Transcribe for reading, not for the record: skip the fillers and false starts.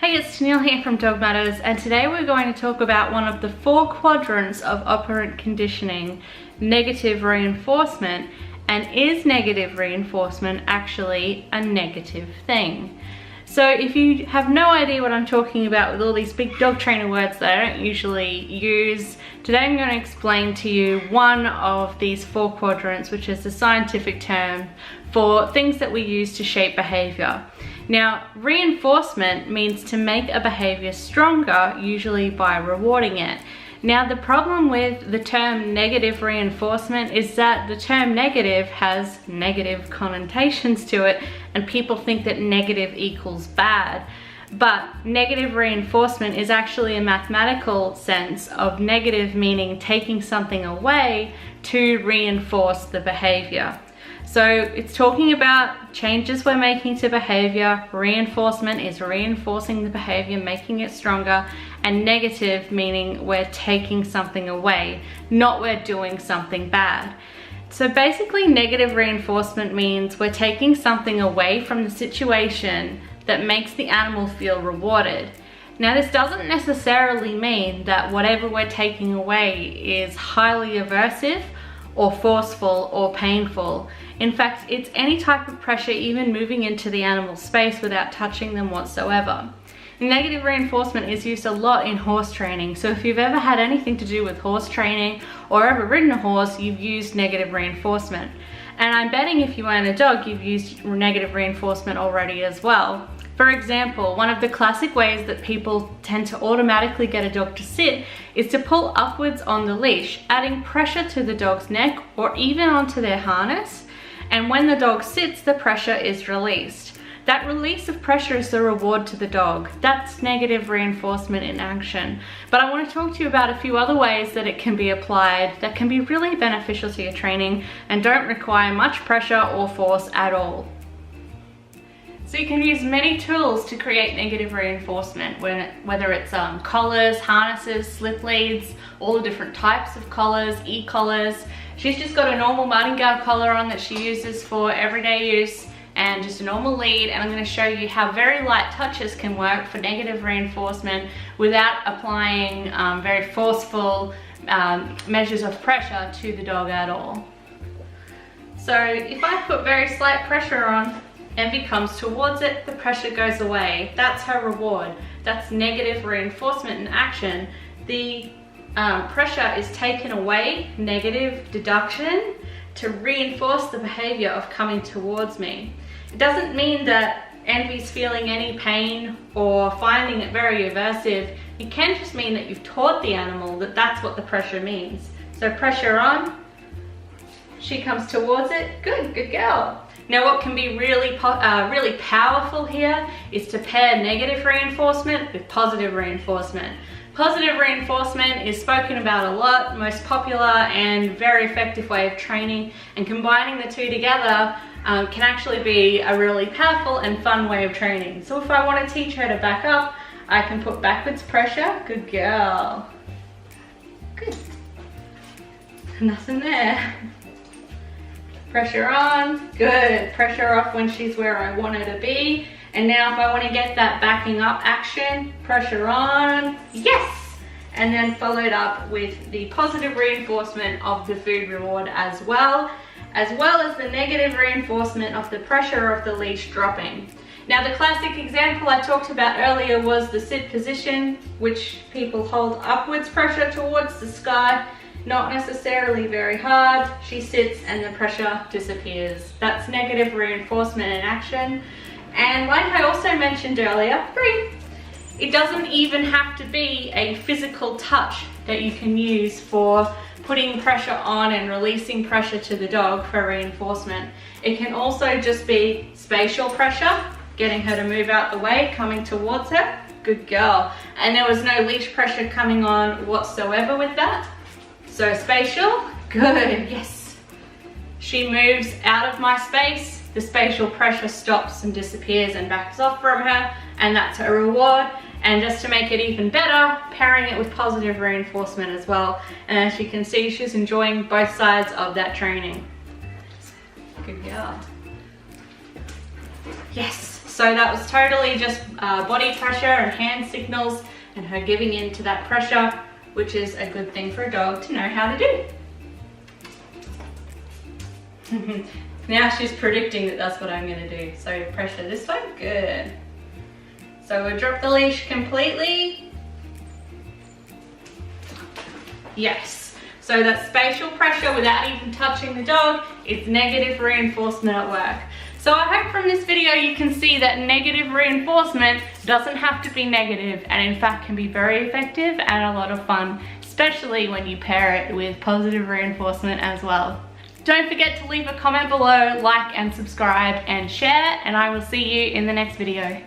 Hey, it's Neil here from Dog Matters, and today we're going to talk about one of the 4 quadrants of operant conditioning, negative reinforcement. And is negative reinforcement actually a negative thing? So if you have no idea what I'm talking about with all these big dog trainer words that I don't usually use, today I'm going to explain to you one of these 4 quadrants, which is the scientific term for things that we use to shape behavior. Now, reinforcement means to make a behavior stronger, usually by rewarding it. Now, the problem with the term negative reinforcement is that the term negative has negative connotations to it, and people think that negative equals bad. But negative reinforcement is actually a mathematical sense of negative meaning taking something away to reinforce the behavior. So it's talking about changes we're making to behavior. Reinforcement is reinforcing the behavior, making it stronger, and negative meaning we're taking something away, not we're doing something bad. So basically, negative reinforcement means we're taking something away from the situation that makes the animal feel rewarded. Now, this doesn't necessarily mean that whatever we're taking away is highly aversive or forceful or painful. In fact, it's any type of pressure, even moving into the animal's space without touching them whatsoever. Negative reinforcement is used a lot in horse training. So if you've ever had anything to do with horse training or ever ridden a horse, you've used negative reinforcement. And I'm betting if you own a dog, you've used negative reinforcement already as well. For example, one of the classic ways that people tend to automatically get a dog to sit is to pull upwards on the leash, adding pressure to the dog's neck or even onto their harness. And when the dog sits, the pressure is released. That release of pressure is the reward to the dog. That's negative reinforcement in action. But I want to talk to you about a few other ways that it can be applied that can be really beneficial to your training and don't require much pressure or force at all. So you can use many tools to create negative reinforcement, whether it's collars, harnesses, slip leads, all the different types of collars, e-collars. She's just got a normal martingale collar on that she uses for everyday use and just a normal lead, and I'm going to show you how very light touches can work for negative reinforcement without applying very forceful measures of pressure to the dog at all. So if I put very slight pressure on, Envy comes towards it, the pressure goes away. That's her reward. That's negative reinforcement in action. The pressure is taken away, negative deduction, to reinforce the behavior of coming towards me. It doesn't mean that Envy's feeling any pain or finding it very aversive. It can just mean that you've taught the animal that that's what the pressure means. So pressure on, she comes towards it, good girl. Now, what can be really powerful here is to pair negative reinforcement with positive reinforcement. Positive reinforcement is spoken about a lot, most popular and very effective way of training, and combining the two together can actually be a really powerful and fun way of training. So if I want to teach her to back up, I can put backwards pressure, good girl. Good. Nothing there. Pressure on, good. Pressure off when she's where I want her to be. And now if I want to get that backing up action, pressure on, yes! And then followed up with the positive reinforcement of the food reward as well as the negative reinforcement of the pressure of the leash dropping. Now, the classic example I talked about earlier was the sit position, which people hold upwards pressure towards the sky. Not necessarily very hard. She sits and the pressure disappears. That's negative reinforcement in action. And like I also mentioned earlier, it doesn't even have to be a physical touch that you can use for putting pressure on and releasing pressure to the dog for reinforcement. It can also just be spatial pressure, getting her to move out the way, coming towards her, good girl. And there was no leash pressure coming on whatsoever with that. So spatial, good, yes. She moves out of my space, the spatial pressure stops and disappears and backs off from her, and that's her reward. And just to make it even better, pairing it with positive reinforcement as well. And as you can see, she's enjoying both sides of that training. Good girl. Yes, So that was totally just body pressure and hand signals and her giving in to that pressure, which is a good thing for a dog to know how to do. Now she's predicting that that's what I'm gonna do. So pressure this way, good. So we'll drop the leash completely. Yes. So that spatial pressure without even touching the dog is negative reinforcement at work. So I hope from this video you can see that negative reinforcement doesn't have to be negative and in fact can be very effective and a lot of fun, especially when you pair it with positive reinforcement as well. Don't forget to leave a comment below, like and subscribe and share, and I will see you in the next video.